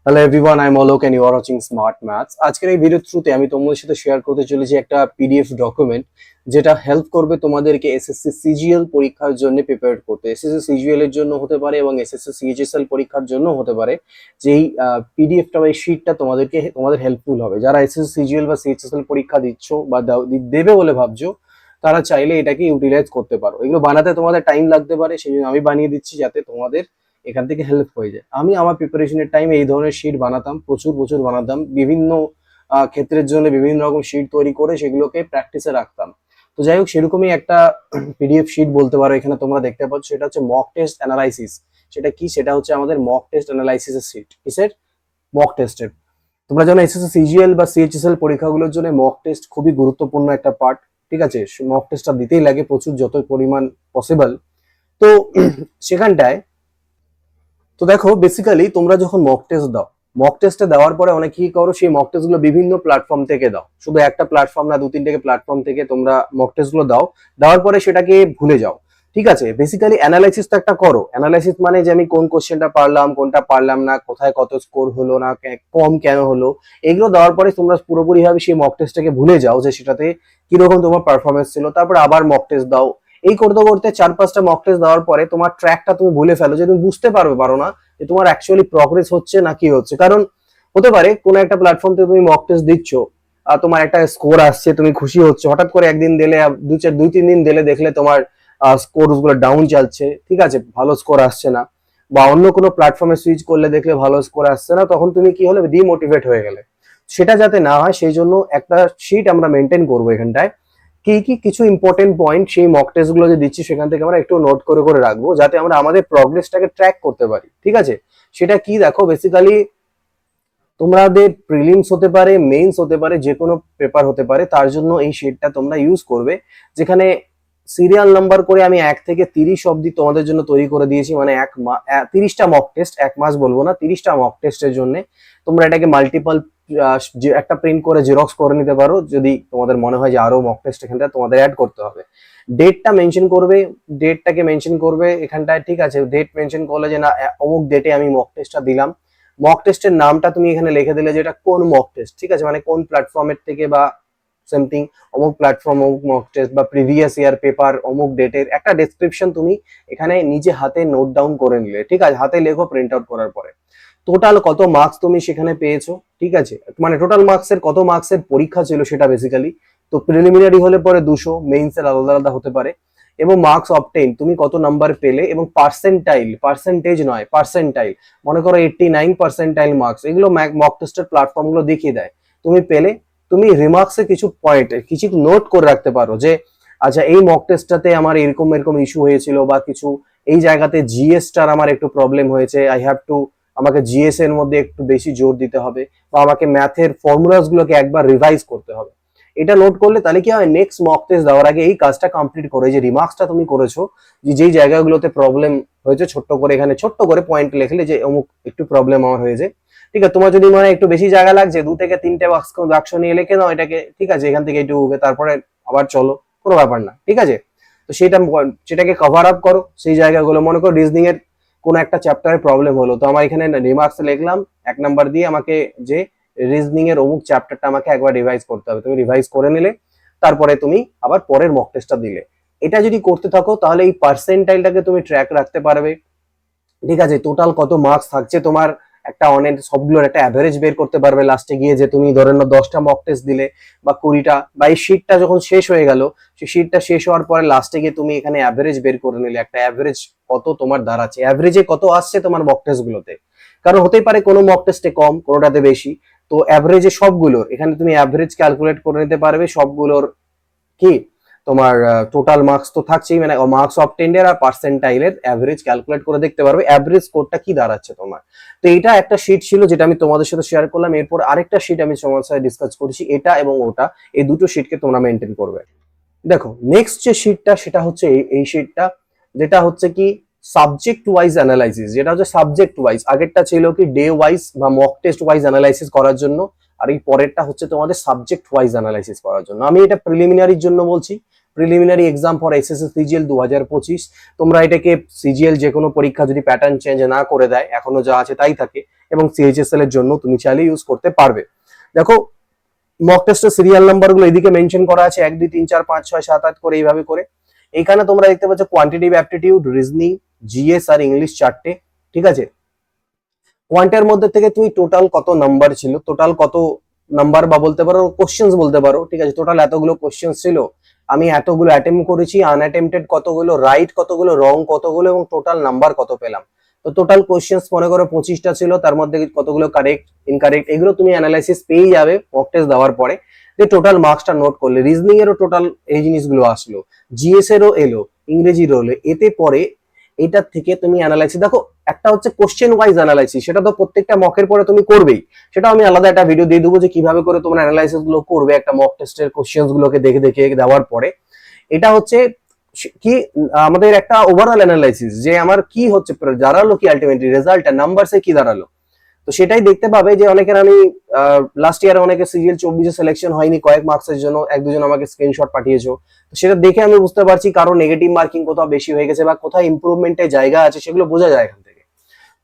Hello everyone, I am Alok and you are watching smart maths. আজকের এই ভিডিওর থ্রুতে আমি তোমাদের সাথে শেয়ার করতে চলেছি একটা পিডিএফ ডকুমেন্ট, যেটা হেল্প করবে তোমাদেরকে এসএসসি সিজিএল পরীক্ষার জন্য প্রিপেয়ার করতে। এসএসসি সিজিএল এর জন্য হতে পারে এবং এসএসসি সিএইচএসএল পরীক্ষার জন্য হতে পারে। যেই পিডিএফটা বা এই শিটটা তোমাদের হেল্পফুল হবে। যারা এসএসসি সিজিএল বা সিএইচএসএল পরীক্ষা দিচ্ছ বা দেবে বলে ভাবছো, তারা চাইলে এটাকে ইউটিলাইজ করতে পারো। এগুলো বানাতে তোমাদের টাইম লাগতে পারে, সেই জন্য আমি বানিয়ে দিচ্ছি যাতে তোমাদের এখান থেকে হেল্প হয়ে যায়। আমি আমার প্রিপারেশনের টাইম এই ধরনের শিট বানাতাম, প্রচুর প্রচুর বানাতাম। বিভিন্ন ক্ষেত্রের জন্য বিভিন্ন রকম শিট তৈরি করে সেগুলোকে প্র্যাকটিসে রাখতাম। তো যাই হোক, সেরকমই একটা পিডিএফ শিট বলতে পারো এখানে তোমরা দেখতে পাচ্ছ। সেটা হচ্ছে মক টেস্ট অ্যানালাইসিস। সেটা কি? সেটা হচ্ছে আমাদের মক টেস্ট অ্যানালাইসিসের শিট। কিসের? মক টেস্টের। তোমরা জানো এসএসসি সিজিএল বা সিএইচএসএল পরীক্ষাগুলোর জন্য মক টেস্ট খুবই গুরুত্বপূর্ণ একটা পার্ট। ঠিক আছে, মক টেস্টটা দিতেই লাগে প্রচুর, যত পরিমাণ পসিবল। তো সেখানটায় তো দেখো, বেসিক্যালি তোমরা যখন মক টেস্ট দাও, মক টেস্টে দেওয়ার পরে অনেক কি করো, সেই মক টেস্ট গুলো বিভিন্ন প্ল্যাটফর্ম থেকে দাও। শুধু একটা প্ল্যাটফর্ম না, 2-3টে প্ল্যাটফর্ম থেকে তোমরা মক টেস্ট গুলো দাও। দেওয়ার পরে সেটাকে ভুলে যাও। ঠিক আছে, বেসিক্যালি অ্যানালাইসিস তো একটা করো। অ্যানালাইসিস মানে যে আমি কোন কোশ্চেনটা পারলাম, কোনটা পারলাম না, কোথায় কত স্কোর হলো না, কম কেন হলো। এগুলো দেওয়ার পরে তোমরা পুরোপুরি ভাবে সেই মক টেস্টটাকে ভুলে যাও যে সেটাতে কিরকম তোমার পারফরমেন্স ছিল। তারপর আবার মক টেস্ট দাও। এই করতে করতে 4-5টা মক টেস্ট দেওয়ার পরে তোমার ট্র্যাকটা তুমি ভুলে ফেলো, যে তুমি বুঝতে পারো না যে তোমার অ্যাকচুয়ালি প্রগ্রেস হচ্ছে না কি হচ্ছে। কারণ হতে পারে কোনো একটা প্ল্যাটফর্ম থেকে তুমি মক টেস্ট দিচ্ছ, আর তোমার একটা স্কোর আসছে, তুমি খুশি হচ্ছে। হঠাৎ করে একদিন দিলে, 2-3 দিন দিলে দেখলে তোমার স্কোর গুলো ডাউন চালছে। ঠিক আছে, ভালো স্কোর আসছে না। বা অন্য কোনো প্ল্যাটফর্মে সুইচ করলে দেখলে ভালো স্কোর আসছে না, তখন তুমি কি হলে ডিমোটিভেট হয়ে গেলে। সেটা যাতে না হয় সেই জন্য একটা শিট আমরা মেনটেন করবো এখানটায়। কি কি কিছু ইম্পর্টেন্ট পয়েন্ট সেই মক টেস্ট গুলো যে দিচ্ছি সেখান থেকে আমরা একটু নোট করে করে রাখবো, যাতে আমরা আমাদের প্রগ্রেসটাকে ট্র্যাক করতে পারি। ঠিক আছে, সেটা কি? দেখো, বেসিক্যালি তোমাদের প্রিলিমস হতে পারে, মেইনস হতে পারে, যে কোনো পেপার হতে পারে, তার জন্য এই শিটটা তোমরা ইউজ করবে। যেখানে সিরিয়াল নাম্বার করে আমি 1 থেকে 30 অব্দি তোমাদের জন্য তৈরি করে দিয়েছি। মানে 30টা মক টেস্ট, 1 মাস বলবো না, 30টা মক টেস্টের জন্য তোমরা এটাকে মাল্টিপল যে একটা প্রিন্ট করে জেরক্স করে নিতে পারো, যদি তোমাদের মনে হয় যে আরো মক টেস্ট এখানটা তোমাদের অ্যাড করতে হবে। ডেটটা মেনশন করবে, ডেটটাকে মেনশন করবে এখানটায়। ঠিক আছে, ডেট মেনশন করলে যে না, অমুক ডেটে আমি মক টেস্টটা দিলাম। মক টেস্টের নামটা তুমি এখানে লিখে দিলে যে এটা কোন মক টেস্ট। ঠিক আছে, মানে কোন প্ল্যাটফর্মের থেকে বা সামথিং, অমুক প্ল্যাটফর্ম, অমুক মক টেস্ট বা প্রিভিয়াস ইয়ার পেপার, অমুক ডেটের একটা ডেসক্রিপশন তুমি এখানে নিজে হাতে নোট ডাউন করে নিলে। ঠিক আছে, হাতে লেখো প্রিন্ট আউট করার পরে। টোটাল কত মার্কস তুমি সেখানে পেয়েছো। ঠিক আছে, মানে টোটাল মার্কসের কত মার্কসের পরীক্ষা ছিল সেটা বেসিক্যালি। তো প্রিলিমিনারি হলে পরে 200, মেইনসের আলাদা আলাদা হতে পারে। এবং মার্কস অবটেইন, তুমি কত নাম্বার পেলে, এবং পার্সেন্টাইল, পার্সেন্টেজ নয়, পার্সেন্টাইল। মনে করো 89 পার্সেন্টাইল মার্কস, এগুলো মক টেস্টের প্ল্যাটফর্ম গুলো দেখিয়ে দেয়। তুমি পেলে, তুমি রিমার্কসে কিছু পয়েন্ট কিছু নোট করে রাখতে পারো যে আচ্ছা, এই মক টেস্টটাতে আমার এরকম এরকম ইস্যু হয়েছিল, বা কিছু এই জায়গাতে জিএসটার আমার একটু প্রবলেম হয়েছে, আই হ্যাভ টু, আমাকে জিএস এর মধ্যে একটু বেশি জোর দিতে হবে, বা আমাকে ম্যাথের ফর্মুলাস গুলোকে একবার রিভাইজ করতে হবে। এটা নোট করলে তাহলে কি হয়, নেক্সট মক টেস্ট দেওয়ার আগে এই কাজটা কমপ্লিট করে, যে রিমার্কসটা তুমি করেছো, যে যেই জায়গাগুলোতে প্রবলেম হয়েছে, ছোট্ট করে এখানে ছোট্ট করে পয়েন্ট লিখলে যে অমুক একটু প্রবলেম আমার হয়েছে। ঠিক আছে, তোমার যদি মনে হয় একটু বেশি জায়গা লাগছে, 2 থেকে 3টে বাক্স নিয়ে লিখে নাও এটাকে। ঠিক আছে, এখান থেকে এইটুকু, তারপরে আবার চলো, কোনো ব্যাপার না। ঠিক আছে, তো সেটাকে কভার আপ করো সেই জায়গাগুলো। মনে করো রিজনিং এর কোন একটা চ্যাপ্টারে প্রবলেম হলো, তো আমার এখানে রিমার্কস লিখলাম 1 নাম্বার দিয়ে, আমাকে যে রিজনিং এর অমুক চ্যাপ্টারটা আমাকে একবার রিভাইজ করতে হবে। তুমি রিভাইজ করে নিলে, তারপরে তুমি আবার পরের মক টেস্টটা দিলে। এটা যদি করতে থাকো তাহলে এই পার্সেন্টাইলটাকে তুমি ট্র্যাক রাখতে পারবে। ঠিক আছে, টোটাল কত মার্কস থাকছে তোমার, একটা অনেক সবগুলোর একটা অ্যাভারেজ বের করতে পারবে লাস্টে গিয়ে, যে তুমি ধরে নাও 10টা মক টেস্ট দিলে বা 20টা, বা এই শিটটা যখন শেষ হয়ে গেল, সেই শিটটা শেষ হওয়ার পরে লাস্টে গিয়ে তুমি এখানে অ্যাভারেজ বের করে নিলে, একটা অ্যাভারেজ কত তোমার দাঁড়াচ্ছে, অ্যাভারেজে কত আসছে তোমার মক টেস্ট গুলোতে। কারণ হতেই পারে কোনো মক টেস্টে কম, কোনোটাতে বেশি। তো অ্যাভারেজে সবগুলোর এখানে তুমি অ্যাভারেজ ক্যালকুলেট করে নিতে পারবে সবগুলোর। কি তোমার টোটাল মার্কস তো থাকছেই, মানে মার্কস অবটেইনড আর পার্সেন্টাইলের অ্যাভারেজ ক্যালকুলেট করে দেখতে পারবে অ্যাভারেজ স্কোরটা কি দাঁড়াচ্ছে তোমার। তো এটা একটা শিট ছিল যেটা আমি তোমাদের সাথে শেয়ার করলাম। এরপর আরেকটা শিট আমি তোমাদের সাথে ডিসকাস করছি, এটা এবং ওটা, এই দুটো শিটকে তোমরা মেনটেন করবে। দেখো, নেক্সট যে শিটটা সেটা হচ্ছে এই শিটটা, যেটা হচ্ছে কি সাবজেক্ট ওয়াইজ অ্যানালাইসিস। যেটা হচ্ছে সাবজেক্ট ওয়াইজ, আগেরটা ছিল কি ডে ওয়াইজ বা মক টেস্ট ওয়াইজ অ্যানালাইসিস করার জন্য, আর এই পরেরটা হচ্ছে তোমাদের সাবজেক্ট ওয়াইজ অ্যানালাইসিস করার জন্য। আমি এটা প্রিলিমিনারির জন্য বলছি। Preliminary exam for SSC CGL 2025। তোমরা এটাকে সিজিএল যে কোনো পরীক্ষা যদি প্যাটার্ন চেঞ্জ না করে দেয়, এখনো যা আছে তাই থাকে, এবং সিএইচএসএল এর জন্য তুমি চাইলে ইউজ করতে পারবে। দেখো মক টেস্টের সিরিয়াল নাম্বার গুলো এদিকে মেনশন করা আছে 1 2 3 4 5 6 7 8 করে এইভাবে করে। এইখানে তোমরা দেখতে পাচ্ছ কোয়ান্টিটিভ অ্যাপটিটিউড, রিজনিং, জিএস আর ইংলিশ চারটে, ঠিক আছে। কোয়ান্টের মধ্যে থেকে তুমি টোটাল কত নাম্বার ছিল, টোটাল কত নাম্বার বা বলতে পারো কোশ্চেন্স বলতে পারো, ঠিক আছে, টোটাল এতগুলো কোশ্চেন্স ছিল, আমি এতগুলো অ্যাটেম্প করেছি, আনঅ্যাটেম্পটেড কতগুলো, রাইট কতগুলো, রং কতগুলো, এবং টোটাল নাম্বার কত পেলাম। তো টোটাল কোশ্চেন্স মনে করো 25টা ছিল, তার মধ্যে কতগুলো কারেক্ট, ইনকারেক্ট, এগুলো তুমি অ্যানালাইসিস পেয়ে যাবে মক টেস্ট দেওয়ার পরে, যে টোটাল মার্কসটা নোট করলে। রিজনিং এরও টোটাল এই জিনিসগুলো আসলো, জিএস এরও এলো, ইংরেজিরও এলো। এতে পরে এটার থেকে তুমি অ্যানালাইসিস দেখো, একটা হচ্ছে কোশ্চেন ওয়াইজ অ্যানালাইসিস, সেটা তো প্রত্যেকটা মকের পরে তুমি করবেই, সেটা আমি আলাদা একটা ভিডিও দিয়ে দেবো যে কিভাবে করে তোমরা অ্যানালাইসিস গুলো করবে একটা মক টেস্টের কোশ্চেন গুলোকে দেখে দেখে দেওয়ার পরে। এটা হচ্ছে কি আমাদের একটা ওভারঅল অ্যানালাইসিস, যে আমার কি হচ্ছে, দাঁড়ালো কি আলটিমেটলি রেজাল্টটা নাম্বারসে কি দাঁড়ালো। তো সেটাই দেখতে পাবে যে অনেকের আমি লাস্ট ইয়ারে অনেকে সিজিএল 24 সিলেকশন হয়নি কয়েক মার্কসের জন্য, এক দুজন আমাকে স্ক্রিনশট পাঠিয়েছো, তো সেটা দেখে আমি বুঝতে পারছি কারো নেগেটিভ মার্কিং কোথাও বেশি হয়ে গেছে বা কোথায় ইমপ্রুভমেন্টের জায়গা আছে, সেগুলো বোঝা যায় এখান থেকে।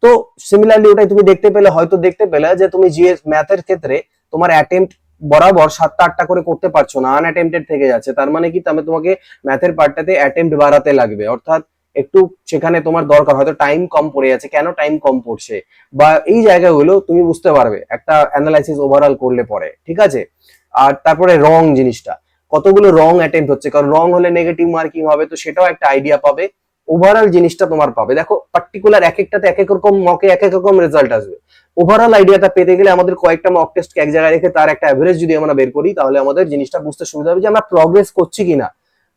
তো সিমিলারলি ওটাই তুমি দেখতে পেলে, হয়তো দেখতে পেলে যে তুমি জিএস ম্যাথের ক্ষেত্রে তোমার অ্যাটেম্পট বরাবর 7টা 8টা করে করতে পারছো না, আনঅ্যাটেম্পটেড থেকে যাচ্ছে, তার মানে কি তোমাকে ম্যাথের পার্টটাতে অ্যাটেম্পট বাড়াতে লাগবে, অর্থাৎ একটু সেখানে তোমার দরকার, হয়তো টাইম কম পড়ে যাচ্ছে, কেন টাইম কম পড়ছে বা এই জায়গাগুলো তুমি বুঝতে পারবে একটা অ্যানালাইসিস ওভারঅল করলে পরে, ঠিক আছে। আর তারপরে রং জিনিসটা, কতগুলো রং অ্যাটেম্পট হচ্ছে, কারণ রং হলে নেগেটিভ মার্কিং হবে, তো সেটাও একটা আইডিয়া পাবে, ওভারঅল জিনিসটা তোমার পাবে। দেখো পার্টিকুলার এক একটাতে এক এক রকম মকে এক এক রকম রেজাল্ট আসবে, ওভারঅল আইডিয়াটা পেতে গেলে আমাদের কয়েকটা মক টেস্টকে এক জায়গায় রেখে তার একটা অ্যাভারেজ যদি আমরা বের করি, তাহলে আমাদের জিনিসটা বুঝতে সুবিধা হবে যে আমরা প্রগ্রেস করছি কিনা,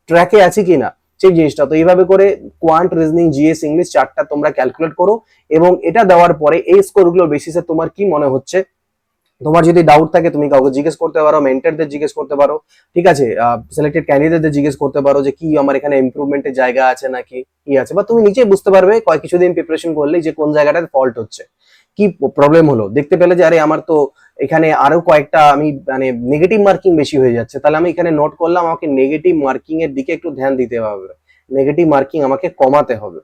ট্র্যাকে আছি কিনা, সেই জিনিসটা। তো এইভাবে করে কোয়ান্ট, রিজনিং, জিএস, ইংলিশ চারটা তোমরা ক্যালকুলেট করো, এবং এটা দেওয়ার পরে এই স্কোরগুলোর বেসিসে তোমার কি মনে হচ্ছে, তোমার যদি ডাউট থাকে তুমি কাউকে জিজ্ঞেস করতে পারো, মেন্টরদের জিজ্ঞেস করতে পারো, ঠিক আছে, সিলেক্টেড ক্যান্ডিডেটদের জিজ্ঞেস করতে পারো যে কি আমার এখানে ইমপ্রুভমেন্টের জায়গা আছে নাকি কি আছে, বা তুমি নিজেই বুঝতে পারবে কয়েক কিছুদিন প্রিপারেশন করলেই যে কোন জায়গাটাতে ফল্ট হচ্ছে, কি প্রবলেম হলো। দেখতে পেলে যে আরে আমার তো এখানে আরো কয়েকটা আমি মানে নেগেটিভ মার্কিং বেশি হয়ে যাচ্ছে, তাহলে আমি এখানে নোট করলাম আমাকে নেগেটিভ মার্কিং এর দিকে একটু ধ্যান দিতে হবে, নেগেটিভ মার্কিং আমাকে কমাতে হবে।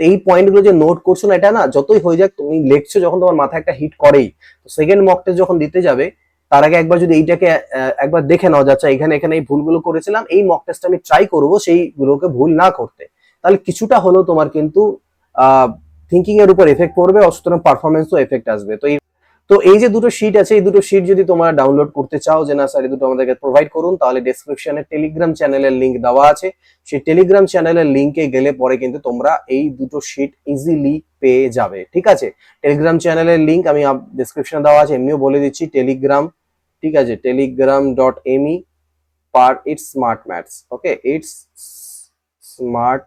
তো এই পয়েন্টগুলো যে নোট করছো না, এটা না যতই হয়ে যাক তুমি লিখছো, যখন তোমার মাথায় একটা হিট করেই, তো সেকেন্ড মক টেস্ট যখন দিতে যাবে তার আগে একবার যদি এইটাকে একবার দেখে নাও, যাচ্ছে এখানে এখানে এই ভুলগুলো করেছিলাম, এই মক টেস্ট আমি ট্রাই করবো সেইগুলোকে ভুল না করতে, তাহলে কিছুটা হলেও তোমার কিন্তু থিঙ্কিং এর উপর এফেক্ট পড়বে, অসুতরাং পারফরমেন্সও এফেক্ট আসবে। তো এই যে দুটো শিট আছে, এই দুটো শিট যদি তোমরা ডাউনলোড করতে চাও যে না স্যার এই দুটো আমাদেরকে প্রোভাইড করুন, তাহলে ডেসক্রিপশনে টেলিগ্রাম চ্যানেলের লিংক দেওয়া আছে, সেই টেলিগ্রাম চ্যানেলের লিংকে গেলে পরে কিন্তু তোমরা এই দুটো শিট ইজিলি পেয়ে যাবে, ঠিক আছে। টেলিগ্রাম চ্যানেলের লিংক আমি ডেসক্রিপশনে দেওয়া আছে, এমনিও বলে দিচ্ছি টেলিগ্রাম, ঠিক আছে, telegram.me per it's smart maths, okay, it's smart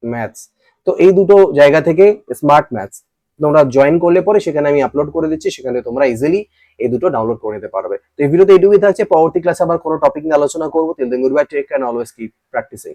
maths. তো এই দুটো জায়গা থেকে স্মার্ট ম্যাথস তোমরা জয়েন করলে পরে সেখানে আমি আপলোড করে দিচ্ছি, সেখানে তোমরা ইজিলি এই দুটো ডাউনলোড করে নিতে পারবে। তো এই ভিডিওতে এইটুকুই থাকছে, পরবর্তী ক্লাসে আবার কোনো টপিক নিয়ে আলোচনা করবো। Till then goodbye, take care, always keep practising.